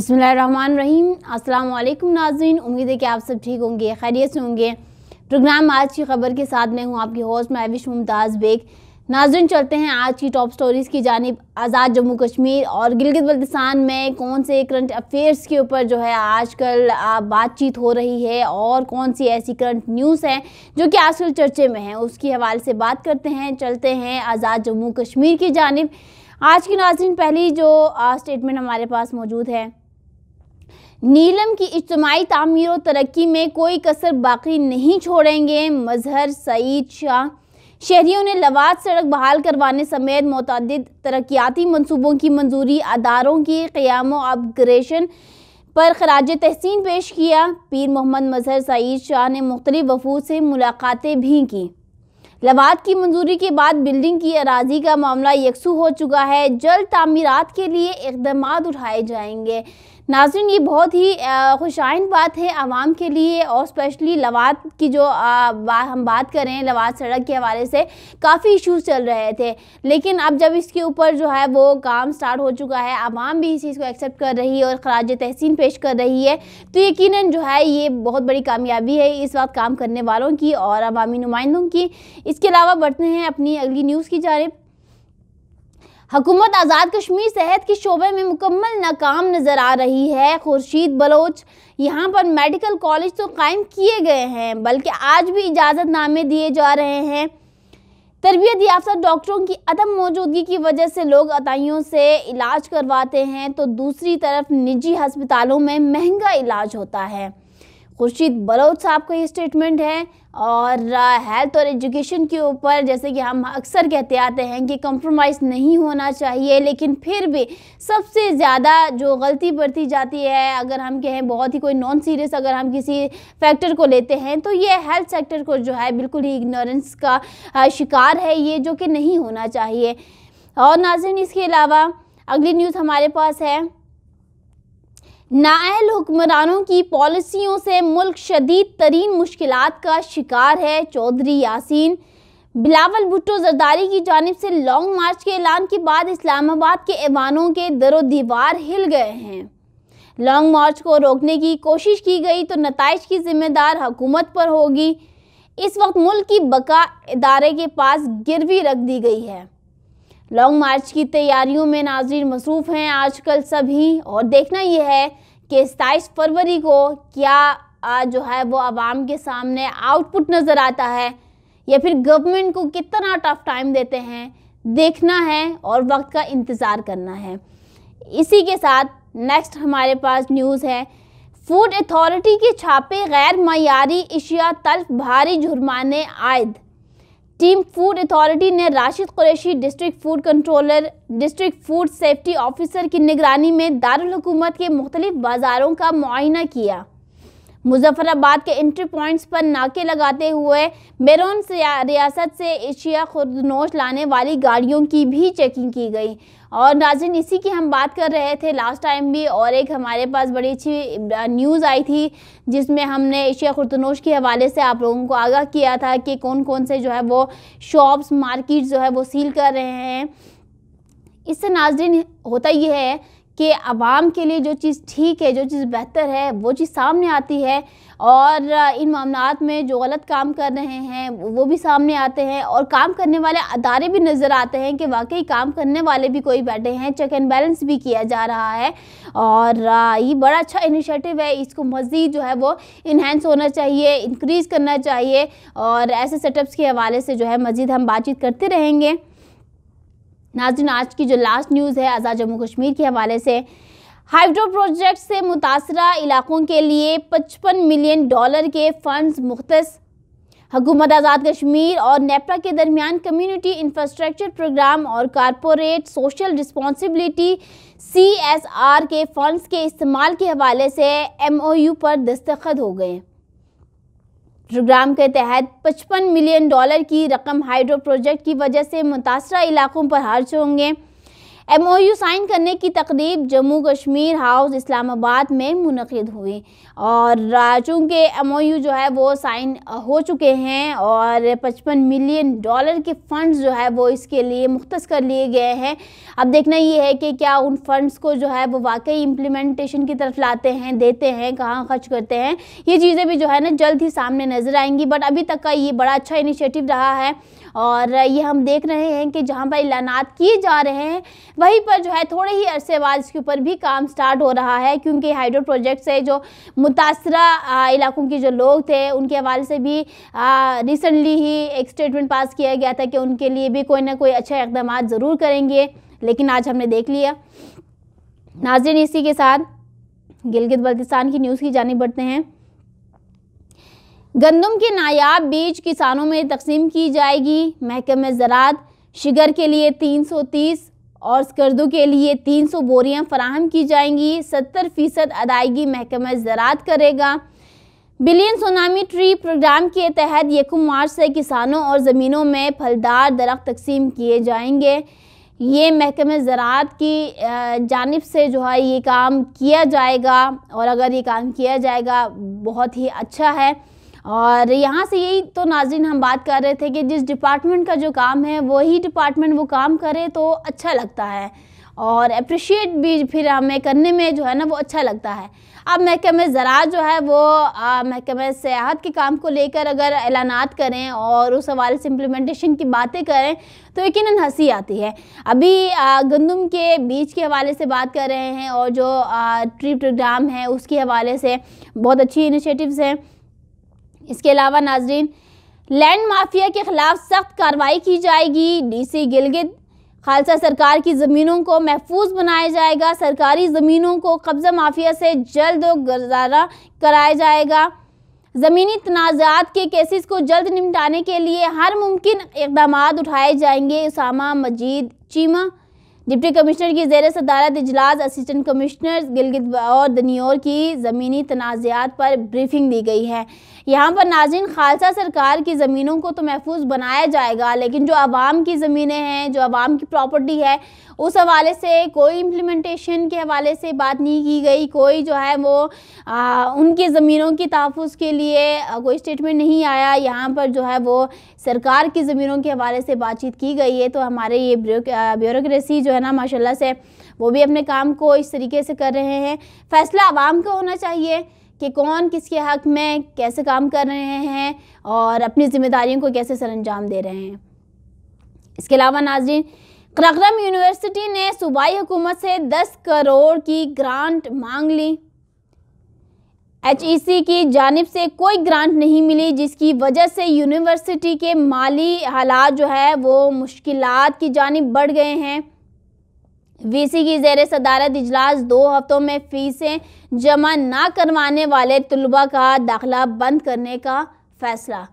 बिस्मिल्लाहिर्रहमानिर्रहीम। अस्सलाम वालेकुम नाज़रीन, उम्मीद है कि आप सब ठीक होंगे, खैरियत से होंगे। प्रोग्राम आज की खबर के साथ मैं हूं आपकी होस्ट महविश मुमताज़ बेग। नाज़रीन, चलते हैं आज की टॉप स्टोरीज़ की जानिब। आज़ाद जम्मू कश्मीर और गिलगित बल्तिस्तान में कौन से करंट अफेयर्स के ऊपर जो है आजकल बातचीत हो रही है और कौन सी ऐसी करंट न्यूज़ हैं जो कि आजकल चर्चे में हैं, उसकी हवाले से बात करते हैं। चलते हैं आज़ाद जम्मू कश्मीर की जानिब। आज की नाज़रीन पहली जो स्टेटमेंट हमारे पास मौजूद है, नीलम की इज्तिमाई तामीर और तरक्की में कोई कसर बाकी नहीं छोड़ेंगे, मजहर सईद शाह। शहरियों ने लवाद सड़क बहाल करवाने समेत मुतअद्दिद तरक्याती मंसूबों की मंजूरी, अदारों की क़याम व अपग्रेडेशन पर खराज तहसीन पेश किया। पीर मोहम्मद मजहर सईद शाह ने मुख्तलिफ वफूद से मुलाकातें भी की। लवाद की मंजूरी के बाद बिल्डिंग की अराजी का मामला यकसू हो चुका है, जल्द तामीरात के लिए इक़दामात उठाए जाएंगे। नाज़रीन, ये बहुत ही खुशाइन बात है आवाम के लिए, और स्पेशली लवाद की जो हम बात करें, लवाद सड़क के हवाले से काफ़ी इश्यूज़ चल रहे थे, लेकिन अब जब इसके ऊपर जो है वो काम स्टार्ट हो चुका है, आवाम भी इस चीज़ को एक्सेप्ट कर रही है और खराज तहसीन पेश कर रही है, तो यकीनन जो है ये बहुत बड़ी कामयाबी है इस वक्त काम करने वालों की और अवामी नुमाइंदों की। इसके अलावा बढ़ते हैं अपनी अगली न्यूज़ की जानिब। हुकूमत आज़ाद कश्मीर सेहत के शोबे में मुकम्मल नाकाम नज़र आ रही है। खुर्शीद बलोच, यहाँ पर मेडिकल कॉलेज तो कायम किए गए हैं, बल्कि आज भी इजाज़तनामे दिए जा रहे हैं। तरबियत याफ्ता डॉक्टरों की अदम मौजूदगी की वजह से लोग अताइयों से इलाज करवाते हैं, तो दूसरी तरफ निजी हस्पतालों में महंगा इलाज होता है। खुर्शीद बलोच साहब का ये स्टेटमेंट है। और हेल्थ और एजुकेशन के ऊपर जैसे कि हम अक्सर कहते आते हैं कि कंप्रोमाइज़ नहीं होना चाहिए, लेकिन फिर भी सबसे ज़्यादा जो गलती बरती जाती है, अगर हम कहें बहुत ही कोई नॉन सीरियस अगर हम किसी फैक्टर को लेते हैं, तो ये हेल्थ सेक्टर को जो है बिल्कुल ही इग्नोरेंस का शिकार है, ये जो कि नहीं होना चाहिए। और नाज़रीन, इसके अलावा अगली न्यूज़ हमारे पास है, नाअहल हुक्मरानों की पॉलिसियों से मुल्क शदीद तरीन मुश्किलात का शिकार है। चौधरी यासीन। बिलावल भुट्टो जरदारी की जानिब से लॉन्ग मार्च के ऐलान के बाद इस्लामाबाद के ऐवानों के दरो दीवार हिल गए हैं। लॉन्ग मार्च को रोकने की कोशिश की गई तो नताइज की जिम्मेदार हुकूमत पर होगी। इस वक्त मुल्क की बका इदारे के पास गिरवी रख दी गई है। लॉन्ग मार्च की तैयारियों में नाज़रीन मसरूफ़ हैं आजकल सभी, और देखना यह है कि 27 फरवरी को क्या जो है वो आवाम के सामने आउटपुट नज़र आता है या फिर गवर्नमेंट को कितना टफ टाइम देते हैं, देखना है और वक्त का इंतज़ार करना है। इसी के साथ नेक्स्ट हमारे पास न्यूज़ है, फूड अथॉरिटी के छापे, गैर मयारी अशिया तल्फ, भारी जुर्माने आयद। टीम फूड अथॉरिटी ने Rashid Qureshi, district food controller, district food safety officer की निगरानी में दारुल हुकूमत के मुख्तलिफ बाज़ारों का मुआयना किया। मुजफ्फराबाद के एंट्री पॉइंट्स पर नाके लगाते हुए बैरून रियासत से एशिया खुर्दनोश लाने वाली गाड़ियों की भी चेकिंग की गई। और नाज़रीन, इसी की हम बात कर रहे थे लास्ट टाइम भी, और एक हमारे पास बड़ी अच्छी न्यूज़ आई थी जिसमें हमने एशिया खुर्दनोश के हवाले से आप लोगों को आगाह किया था कि कौन कौन से जो है वो शॉप्स, मार्केट जो है वो सील कर रहे हैं। इससे नाज़रीन होता ये है कि आवाम के लिए जो चीज़ ठीक है, जो चीज़ बेहतर है, वो चीज़ सामने आती है, और इन मामलात में जो गलत काम कर रहे हैं वो भी सामने आते हैं, और काम करने वाले अदारे भी नज़र आते हैं कि वाकई काम करने वाले भी कोई बैठे हैं, चेक एंड बैलेंस भी किया जा रहा है। और ये बड़ा अच्छा इनिशिएटिव है, इसको मज़ीद जो है वो इन्हेंस होना चाहिए, इंक्रीज़ करना चाहिए, और ऐसे सेटअप्स के हवाले से जो है मज़ीद हम बातचीत करते रहेंगे। नाज़रीन, आज की जो लास्ट न्यूज़ है आज़ाद जम्मू कश्मीर के हवाले से, हाइड्रो प्रोजेक्ट से मुतासरा इलाकों के लिए $55 मिलियन के फ़ंड्स मुख्तस। हुकूमत आज़ाद कश्मीर और नेपरा के दरमियान कम्युनिटी इंफ्रास्ट्रक्चर प्रोग्राम और कारपोरेट सोशल रिस्पॉन्सिबिलिटी CSR के फ़ंड्स के इस्तेमाल के हवाले से MOU पर दस्तखत हो गए। प्रोग्राम के तहत $55 मिलियन की रकम हाइड्रो प्रोजेक्ट की वजह से मुतासरा इलाकों पर खर्च होंगे। MOU साइन करने की तकरीब जम्मू कश्मीर हाउस इस्लामाबाद में मुनक़िद हुई और चूँकि MOU जो है वो साइन हो चुके हैं और $55 मिलियन के फ़ंड्स जो है वो इसके लिए मुख्तस कर लिए गए हैं। अब देखना ये है कि क्या उन फंड्स को जो है वो वाकई इम्प्लीमेंटेशन की तरफ लाते हैं, देते हैं, कहाँ खर्च करते हैं, ये चीज़ें भी जो है ना जल्द ही सामने नज़र आएंगी। बट अभी तक का ये बड़ा अच्छा इनिशिएटिव रहा है और ये हम देख रहे हैं कि जहाँ पर ऐलानात किए जा रहे हैं वहीं पर जो है थोड़े ही अरसे बाद इसके ऊपर भी काम स्टार्ट हो रहा है, क्योंकि हाइड्रो प्रोजेक्ट से जो मुतासरा इलाकों के जो लोग थे उनके हवाले से भी रिसेंटली ही एक स्टेटमेंट पास किया गया था कि उनके लिए भी कोई ना कोई अच्छा इक़दाम ज़रूर करेंगे, लेकिन आज हमने देख लिया। नाज़रीन, इसी के साथ गिलगित बल्तिस्तान की न्यूज़ की जानिब बढ़ते हैं। गंदम के नायाब बीज किसानों में तकसीम की जाएगी। महकमे ज़राअत शिगर के लिए 330 और स्कर्दू के लिए 300 बोरियां फराहम की जाएंगी। 70% अदायगी महकमे ज़राअत करेगा। बिलियन सुनामी ट्री प्रोग्राम के तहत 1 मार्च से किसानों और ज़मीनों में फलदार दरख्त तकसीम किए जाएंगे। ये महकमे ज़राअत की जानिब से जो है ये काम किया जाएगा और अगर ये काम किया जाएगा बहुत ही अच्छा है। और यहाँ से यही तो नाज़रीन हम बात कर रहे थे कि जिस डिपार्टमेंट का जो काम है वही डिपार्टमेंट वो काम करे तो अच्छा लगता है और अप्रिशिएट भी फिर हमें करने में जो है ना वो अच्छा लगता है। अब महकमे ज़राअत जो है वो महकमे सियाहत के काम को लेकर अगर ऐलानात करें और उस हवाले से इम्प्लीमेंटेशन की बातें करें तो यकीनन हंसी आती है। अभी गंदम के बीज के हवाले से बात कर रहे हैं और जो ट्री प्रोग्राम है उसके हवाले से बहुत अच्छी इनिशिएटिव्स हैं। इसके अलावा नाजरीन, लैंड माफिया के खिलाफ सख्त कार्रवाई की जाएगी। DC गिलगित, खालसा सरकार की ज़मीनों को महफूज बनाया जाएगा। सरकारी ज़मीनों को कब्ज़ा माफिया से जल्द गुजारा कराया जाएगा। ज़मीनी तनाज़ात के केसेस को जल्द निपटाने के लिए हर मुमकिन इक़दाम उठाए जाएंगे। उसामा मजीद चीमा, डिप्टी कमिश्नर की ज़ेर सदारत इजलास असिस्टेंट कमिश्नर गिलगित और दनियोर की ज़मीनी तनाज़ात पर ब्रीफिंग दी गई है। यहाँ पर नाज़रीन, खालसा सरकार की ज़मीनों को तो महफूज बनाया जाएगा, लेकिन जो आवाम की ज़मीनें हैं, जो आवाम की प्रॉपर्टी है, उस हवाले से कोई इम्प्लीमेंटेशन के हवाले से बात नहीं की गई। कोई जो है वो उनकी ज़मीनों की तहफ़्फ़ुज़ के लिए कोई स्टेटमेंट नहीं आया। यहाँ पर जो है वो सरकार की ज़मीनों के हवाले से बातचीत की गई है। तो हमारे ये ब्यूरोक्रेसी जो है ना माशाल्लाह से वो भी अपने काम को इस तरीके से कर रहे हैं। फ़ैसला आवाम का होना चाहिए कि कौन किसके हक़ में कैसे काम कर रहे हैं और अपनी ज़िम्मेदारियों को कैसे सरअंजाम दे रहे हैं। इसके अलावा नाज़रीन, कराक्रम यूनिवर्सिटी ने सूबाई हुकूमत से 10 करोड़ की ग्रांट मांग ली। HEC की जानिब से कोई ग्रांट नहीं मिली, जिसकी वजह से यूनिवर्सिटी के माली हालात जो है वो मुश्किलात की जानिब बढ़ गए हैं। VC की ज़ेर सदारत इजलास 2 हफ्तों में फ़ीसें जमा ना करवाने वाले तलबा का दाखिला बंद करने का फ़ैसला।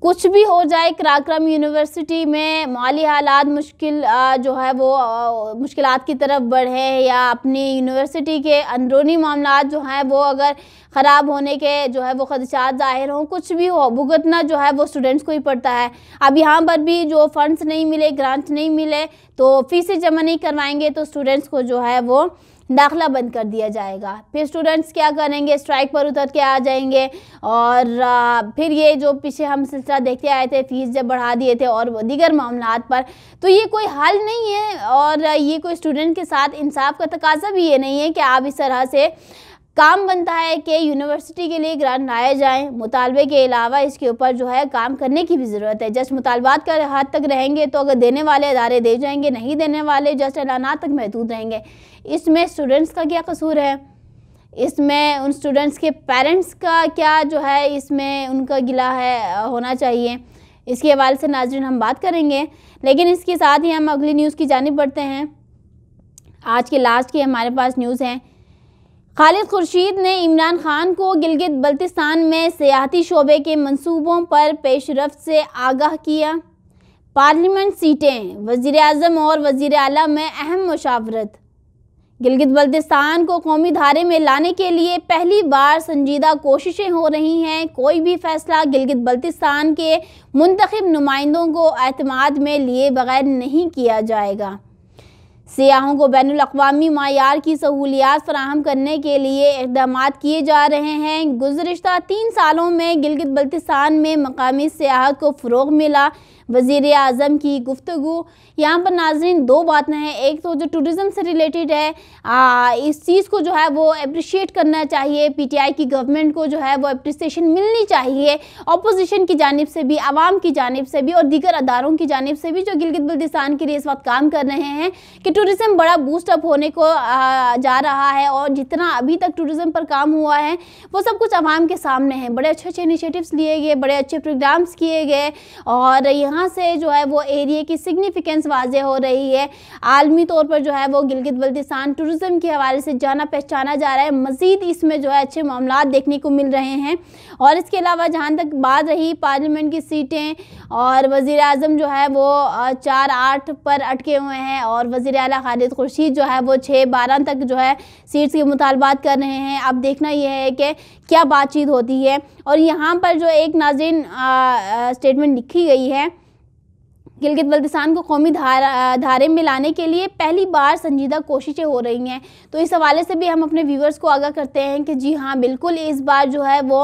कुछ भी हो जाए, कराक्रम यूनिवर्सिटी में माली हालात मुश्किल जो है वो मुश्किलात की तरफ बढ़े या अपनी यूनिवर्सिटी के अंदरूनी मामलात जो हैं वो अगर ख़राब होने के जो है वो खदशात ज़ाहिर हों, कुछ भी हो, भुगतना जो है वो स्टूडेंट्स को ही पड़ता है। अब यहाँ पर भी जो फंड्स नहीं मिले, ग्रांट नहीं मिले, तो फ़ीसें जमा नहीं करवाएंगे तो स्टूडेंट्स को जो है वो दाखिला बंद कर दिया जाएगा। फिर स्टूडेंट्स क्या करेंगे, स्ट्राइक पर उतर के आ जाएंगे और फिर ये जो पीछे हम सिलसिला देखते आए थे, फ़ीस जब बढ़ा दिए थे और दीगर मामलात पर, तो ये कोई हल नहीं है और ये कोई स्टूडेंट के साथ इंसाफ का तकाजा भी ये नहीं है कि आप इस तरह से काम बनता है कि यूनिवर्सिटी के लिए ग्रांट लाए जाएँ। मुतालबे के अलावा इसके ऊपर जो है काम करने की भी ज़रूरत है। जस्ट मुतालबात का हद तक रहेंगे तो अगर देने वाले अदारे दे जाएंगे, नहीं देने वाले जस्ट ऐलानात तक महदूद रहेंगे। इसमें स्टूडेंट्स का क्या कसूर है? इसमें उन स्टूडेंट्स के पेरेंट्स का क्या जो है इसमें उनका गिला है होना चाहिए। इसके हवाले से नाज़रीन हम बात करेंगे, लेकिन इसके साथ ही हम अगली न्यूज़ की जानिब बढ़ते हैं। आज के लास्ट की हमारे पास न्यूज़ है। खालिद खुर्शीद ने इमरान खान को गिलगित बल्तिस्तान में सियाहती शोबे के मंसूबों पर पेशरफ्त से आगाह किया। पार्लियामेंट सीटें, वज़ीर आज़म और वज़ीर आला में अहम मुशावरत। गिलगित बल्तिस्तान को कौमी धारे में लाने के लिए पहली बार संजीदा कोशिशें हो रही हैं। कोई भी फैसला गिलगित बल्तिस्तान के मुंतखब नुमाइंदों को एतमाद में लिए बगैर नहीं किया जाएगा। सियाहों को बैनुल-अक़वामी मायार की सहूलियात फराहम करने के लिए इक़दामात किए जा रहे हैं। गुज़िश्ता 3 सालों में गिलगित बल्तिस्तान में मकामी सियाहत को फ़रोग़ मिला। वज़ीर आज़म की गुफ्तगू। यहाँ पर नाज़रीन 2 बातें हैं। एक तो जो टूरिज़म से रिलेटेड है, इस चीज़ को जो है वो अप्रिशिएट करना चाहिए। पीटीआई की गवर्नमेंट को जो है वो अप्रिसिएशन मिलनी चाहिए, अपोजिशन की जानिब से भी, आवाम की जानिब से भी और दीगर अदारों की जानिब से भी जो गिलगित बल्तिस्तान के लिए इस वक्त काम कर रहे हैं कि टूरिज़म बड़ा बूस्टअप होने को जा रहा है। और जितना अभी तक टूरिज़म पर काम हुआ है वो सब कुछ आवाम के सामने है। बड़े अच्छे इनिशिएटिव्स लिए गए, बड़े अच्छे प्रोग्राम्स किए गए और यहाँ से जो है वो एरिया की सिग्निफिकेंस वाज़े हो रही है। आलमी तौर पर जो है वो गिलगित बल्तिस्तान टूरिज़म के हवाले से जाना पहचाना जा रहा है। मज़ीद इसमें जो है अच्छे मामलात देखने को मिल रहे हैं। और इसके अलावा जहाँ तक बात रही पार्लियामेंट की सीटें, और वज़ीर आज़म जो है वो 4-8 पर अटके हुए हैं और वज़ीर आला खालिद खुर्शीद जो है वो 6-12 तक जो है सीट्स के मुतालबात कर रहे हैं। अब देखना यह है कि क्या बातचीत होती है। और यहाँ पर जो एक नाज़रीन स्टेटमेंट लिखी गई है, गिलगित बल्तिस्तान को कौमी धारे में लाने के लिए पहली बार संजीदा कोशिशें हो रही हैं। तो इस हवाले से भी हम अपने व्यूवर्स को आगाह करते हैं कि जी हाँ, बिल्कुल इस बार जो है वो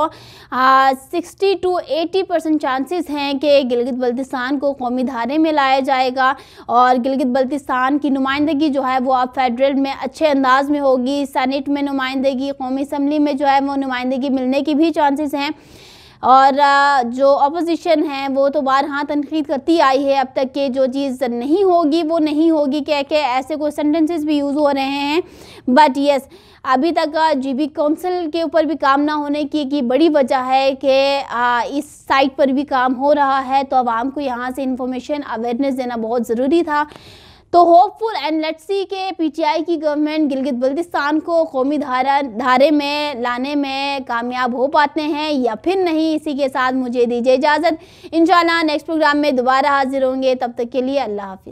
60 to 80% चांसेस हैं कि गिलगित बल्तिस्तान को कौमी धारे में लाया जाएगा। और गिलगित बल्तिस्तान की नुमाइंदगी जो है वो अब फेडरल में अच्छे अंदाज में होगी। सेनेट में नुमाइंदगी, कौमी असम्बली में जो है वो नुमाइंदगी मिलने की भी चांसेस हैं। और जो अपोजिशन है वो तो बारहा तनकीद करती आई है अब तक कि जो चीज़ नहीं होगी वो नहीं होगी, कह के ऐसे कोई सेंटेंसेस भी यूज़ हो रहे हैं। बट यस, अभी तक जीबी काउंसिल के ऊपर भी काम ना होने की बड़ी वजह है कि इस साइट पर भी काम हो रहा है, तो आवाम को यहाँ से इंफॉर्मेशन अवेयरनेस देना बहुत ज़रूरी था। तो होपफुल एंड लेट्स सी के पीटीआई की गवर्नमेंट गिलगित बल्तिस्तान को कौमी धारे में लाने में कामयाब हो पाते हैं या फिर नहीं। इसी के साथ मुझे दीजिए इजाज़त। इंशाल्लाह नेक्स्ट प्रोग्राम में दोबारा हाजिर होंगे। तब तक के लिए अल्लाह हाफिज़।